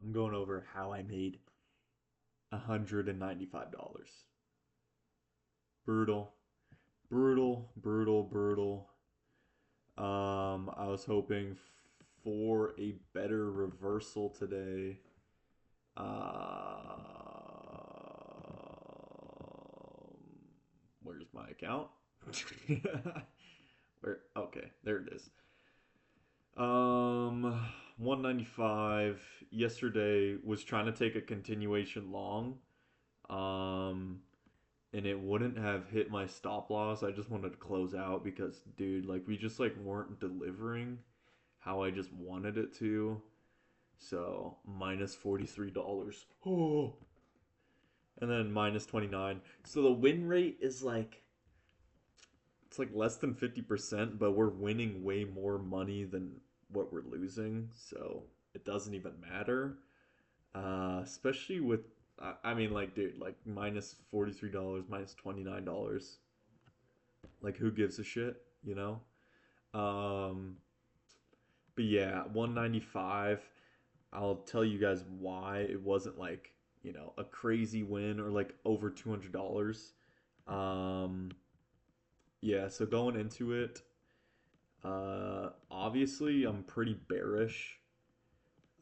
I'm going over how I made $195. Brutal, brutal, brutal, brutal. I was hoping for a better reversal today. Where's my account? Where? Okay, there it is. 195 yesterday was trying to take a continuation long. Um, and it wouldn't have hit my stop loss. I just wanted to close out because, dude, like we just like weren't delivering how I just wanted it to. So minus $43. Oh, and then minus 29. So the win rate is like it's like less than 50%, but we're winning way more money than what we're losing. So it doesn't even matter. Especially with I mean like dude, like minus $43, minus $29. Like who gives a shit, you know? Um but yeah, 195. I'll tell you guys why it wasn't like, a crazy win or like over $200. Um yeah, so going into it, obviously I'm pretty bearish.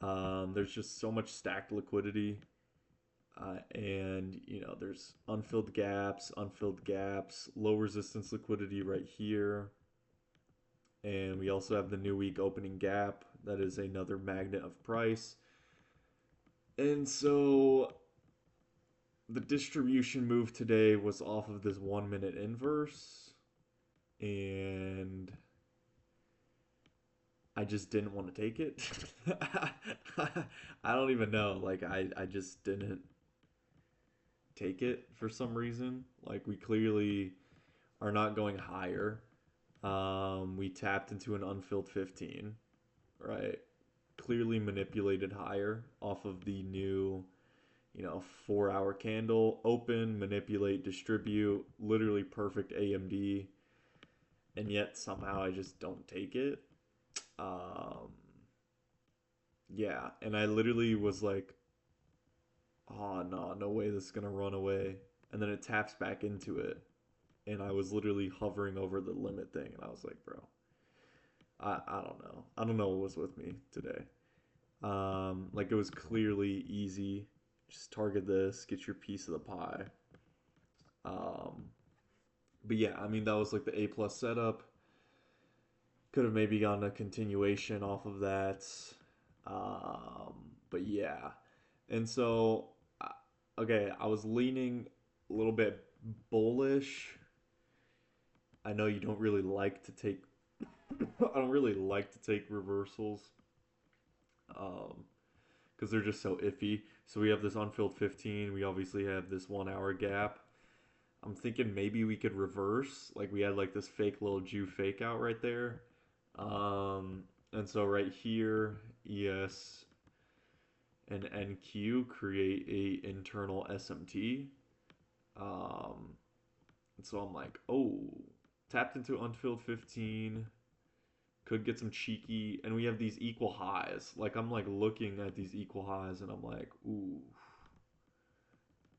There's just so much stacked liquidity. And there's unfilled gaps, low resistance liquidity right here. And we also have the new week opening gap. That is another magnet of price. And so the distribution move today was off of this 1 minute inverse. And I just didn't want to take it. I don't even know. Like, I just didn't take it for some reason. Like, we clearly are not going higher. We tapped into an unfilled 15, right? Clearly manipulated higher off of the new, 4 hour candle. Open, manipulate, distribute, literally perfect AMD. And yet somehow I just don't take it. Um, yeah, and I literally was like, oh no, no way this is gonna run away. And then it taps back into it. And I was literally hovering over the limit thing, and I was like, bro, I don't know. I don't know what was with me today. Like it was clearly easy. Just target this, get your piece of the pie. Um, but yeah, I mean that was like the A plus setup. Could have maybe gotten a continuation off of that. But yeah, and so okay, I was leaning a little bit bullish. I know you don't really like to take. I don't really like to take reversals. Um, because they're just so iffy. So we have this unfilled 15. We obviously have this 1 hour gap. I'm thinking maybe we could reverse. Like we had like this fake little Jew fake out right there. And so right here, ES and NQ create a internal SMT. And so I'm like, oh, tapped into unfilled 15. Could get some cheeky, and we have these equal highs. Like I'm like looking at these equal highs, and I'm like, ooh,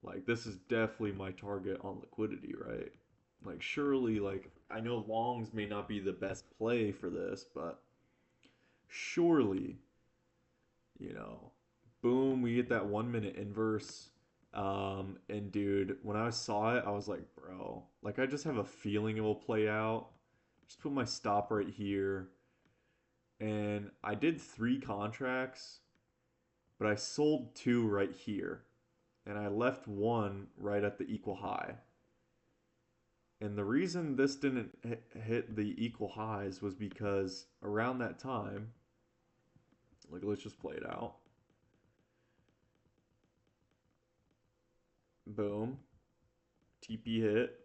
like this is definitely my target on liquidity, right? Like surely, like I know longs may not be the best play for this, but surely, you know, boom, we get that 1 minute inverse. And dude, when I saw it, I was like, bro, like I just have a feeling it will play out. Just put my stop right here. And I did 3 contracts, but I sold 2 right here. And I left 1 right at the equal high. And the reason this didn't hit the equal highs was because around that time, like let's just play it out. Boom. TP hit.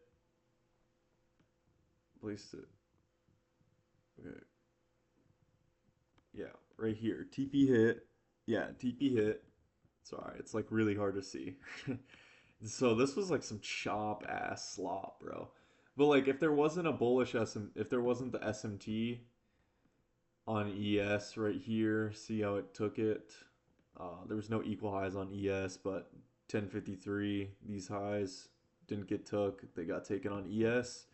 Placed it. Okay. Yeah, right here. TP hit. Yeah, TP hit. Sorry, it's like really hard to see. So this was like some chop ass slop, bro. But like if there wasn't a bullish if there wasn't the SMT on ES right here, see how it took it. There was no equal highs on ES, but 1053, these highs didn't get took. They got taken on ES.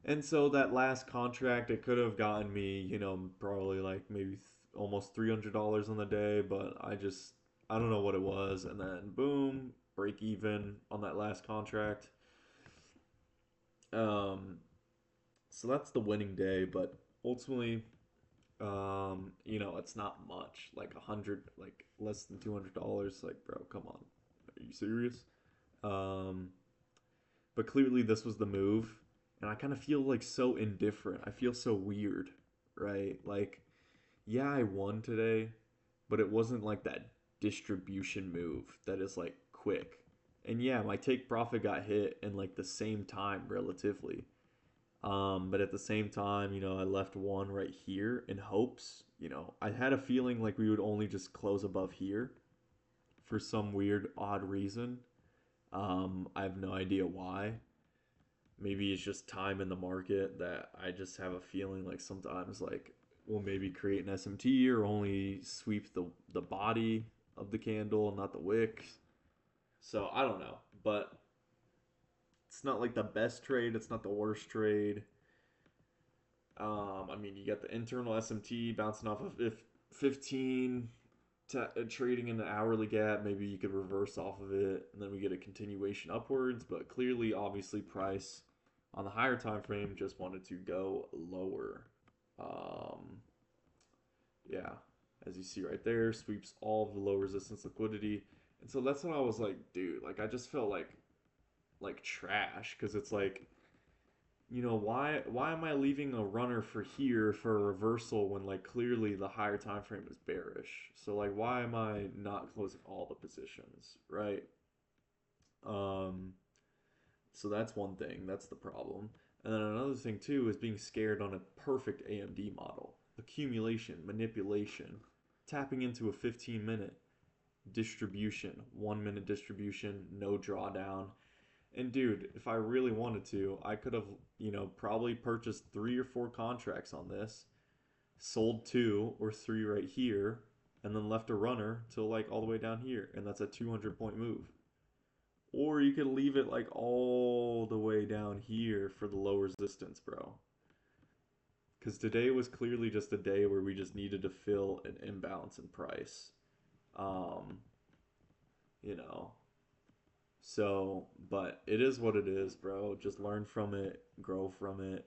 And so that last contract, it could have gotten me, probably like maybe almost $300 on the day, but I don't know what it was. And then boom, break even on that last contract. Um, so that's the winning day, but ultimately, it's not much. Like like less than $200. Like, bro, come on, are you serious? Um, but clearly this was the move, and I kind of feel like so indifferent. I feel so weird, right? Like, yeah, I won today, but it wasn't like that distribution move that is like quick. And yeah, my take profit got hit in like the same time relatively. But at the same time, I left one right here in hopes. I had a feeling like we would only just close above here for some weird, odd reason. I have no idea why. Maybe it's just time in the market that I just have a feeling like sometimes like we'll maybe create an SMT or only sweep the body of the candle, not the wick. So I don't know, but it's not like the best trade. It's not the worst trade. I mean, you got the internal SMT bouncing off of if 15 trading in the hourly gap. Maybe you could reverse off of it, and then we get a continuation upwards. But clearly, obviously, price on the higher time frame just wanted to go lower. Um, yeah, as you see right there, sweeps all of the low resistance liquidity, and so that's when I was like, dude, like I just felt like trash because it's like why am I leaving a runner for here for a reversal when like clearly the higher time frame is bearish? So like why am I not closing all the positions, right? Um so that's one thing, that's the problem. And then another thing too is being scared on a perfect AMD model. Accumulation, manipulation, tapping into a 15-minute distribution, 1 minute distribution, no drawdown. And dude, if I really wanted to, I could have, probably purchased 3 or 4 contracts on this, sold 2 or 3 right here, and then left a runner till like all the way down here, and that's a 200-point move. Or you could leave it like all the way down here for the low resistance, bro. Because today was clearly just a day where we just needed to fill an imbalance in price. Um, you know, So, but it is what it is, bro. Just learn from it, grow from it,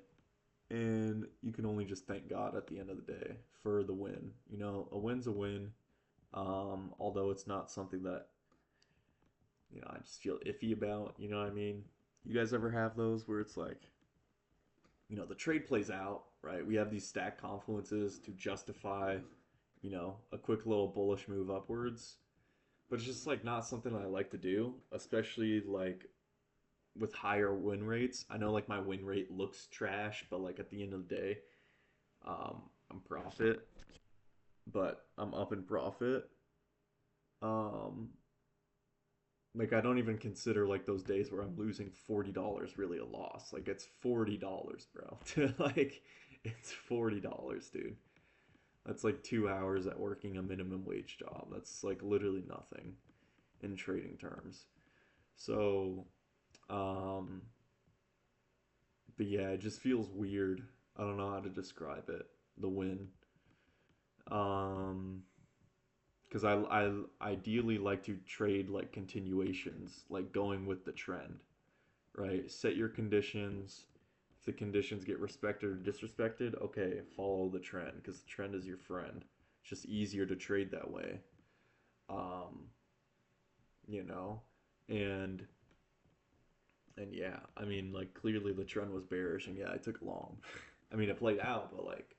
and you can only just thank God at the end of the day for the win. A win's a win. Although it's not something that, I just feel iffy about, you know what I mean? You guys ever have those where it's like, the trade plays out, right? We have these stacked confluences to justify, a quick little bullish move upwards. But it's just like not something I like to do, especially like with higher win rates. I know like my win rate looks trash, but like at the end of the day, I'm profit, but I'm up in profit. Um, like I don't even consider like those days where I'm losing $40 really a loss. Like it's $40, bro. Like it's $40, dude. That's like 2 hours at working a minimum wage job. That's like literally nothing in trading terms. So, um, but yeah, it just feels weird. I don't know how to describe it. The win. Um, because I ideally like to trade like continuations, like going with the trend, right? Set your conditions. If the conditions get respected or disrespected, okay, follow the trend because the trend is your friend. It's just easier to trade that way. Um, you know, and and yeah, I mean, like clearly the trend was bearish, and yeah, I took long. I mean, it played out, but like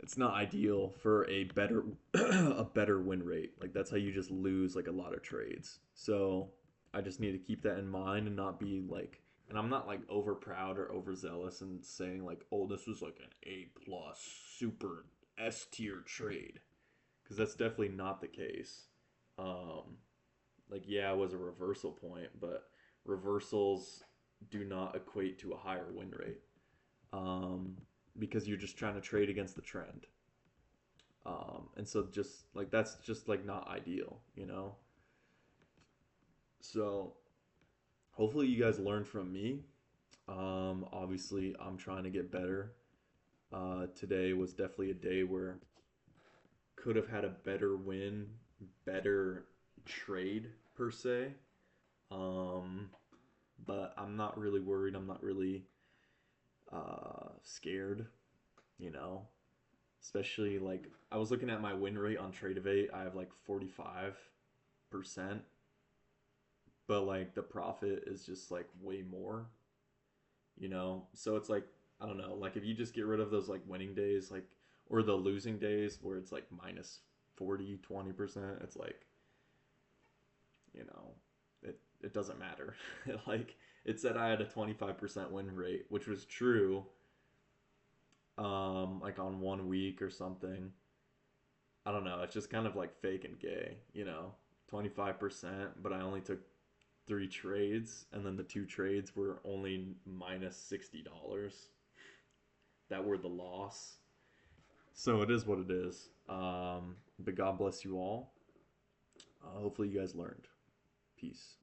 it's not ideal for a better a better win rate. Like that's how you just lose like a lot of trades. So I just need to keep that in mind and not be like, and I'm not like over proud or overzealous and saying like, oh, this was like an A plus super S tier trade, because that's definitely not the case. Um, like yeah, it was a reversal point, but reversals do not equate to a higher win rate. Um, because you're just trying to trade against the trend. And so just like that's just like not ideal, you know? So hopefully you guys learn from me. Obviously I'm trying to get better. Today was definitely a day where could have had a better win, better trade per se. Um, but I'm not really worried. I'm not really scared, you know. Especially like I was looking at my win rate on Tradeovate. I have like 45%, but like the profit is just like way more, you know. So it's like I don't know, like if you just get rid of those like winning days, like or the losing days where it's like minus 40, 20%, it's like, you know, it doesn't matter. Like it said I had a 25% win rate, which was true, like on 1 week or something. I don't know, it's just kind of like fake and gay, you know. 25%, but I only took 3 trades, and then the 2 trades were only minus $60 that were the loss. So it is what it is. But God bless you all. Hopefully, you guys learned. Peace.